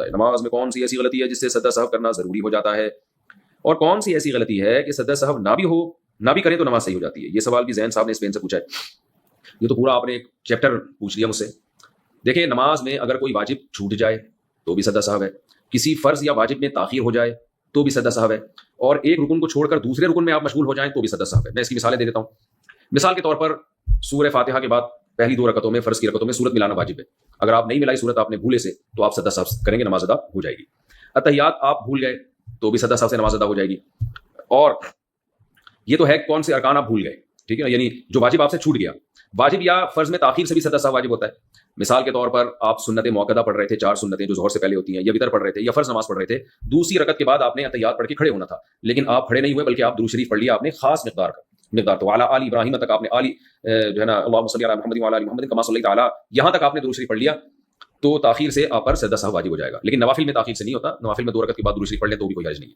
ہے. نماز میں کون سی ایسی غلطی ہے جس سے سجدہ سہو کرنا ضروری ہو جاتا ہے, اور کون سی ایسی غلطی ہے کہ سجدہ سہو نہ بھی کریں تو نماز صحیح ہو جاتی ہے. یہ سوال بھی ذہن صاحب نے اسپین سے پوچھا ہے. یہ تو پورا آپ نے ایک چیپٹر پوچھ لیا مجھ سے. دیکھیں, نماز میں اگر کوئی واجب چھوٹ جائے تو بھی سجدہ سہو ہے, کسی فرض یا واجب میں تاخیر ہو جائے تو بھی سجدہ سہو ہے, اور ایک رکن کو چھوڑ کر دوسرے رکن میں آپ مشغول ہو جائیں تو بھی سجدہ سہو ہے. میں اس کی مثالیں دے دیتا ہوں. مثال کے طور پر سورہ فاتحہ کے بعد پہلی 2 رکعتوں میں, فرض کی رکعتوں میں سورت ملانا واجب ہے. اگر آپ نہیں ملائی سورت, آپ نے بھولے سے, تو آپ سجدہ سہو کریں گے, نماز ادا ہو جائے گی. اتحیات آپ بھول گئے تو بھی سجدہ سہو سے نماز ادا ہو جائے گی. اور یہ تو ہے کون سے ارکان آپ بھول گئے, ٹھیک ہے, یعنی جو واجب آپ سے چھوٹ گیا. واجب یا فرض میں تاخیر سے بھی سجدہ سہو واجب ہوتا ہے. مثال کے طور پر آپ سنت موقدہ پڑھ رہے تھے, 4 سنتیں جو ظہر سے پہلے ہوتی ہیں, یا وتر پڑھ رہے تھے, یا فرض نماز پڑھ رہے تھے. دوسری رکعت کے بعد آپ نے اتحیات پڑھ کے کھڑے ہونا تھا, لیکن آپ کھڑے نہیں ہوئے بلکہ آپ درود شریف پڑھ لیا آپ نے خاص مقدار تو اعلیٰ آل ابراہیم تک آپ نے جو ہے نا اللہم صلی علی محمد وعلی آل محمد کما صلیت علی, یہاں تک آپ نے درود شریف پڑھ لیا تو تاخیر سے آپ پر سجدہ سہو واجب ہو جائے گا. لیکن نوافل میں تاخیر سے نہیں ہوتا. نوافل میں 2 رکعت کے بعد درود شریف پڑھ لیں تو بھی کوئی حرج نہیں ہے.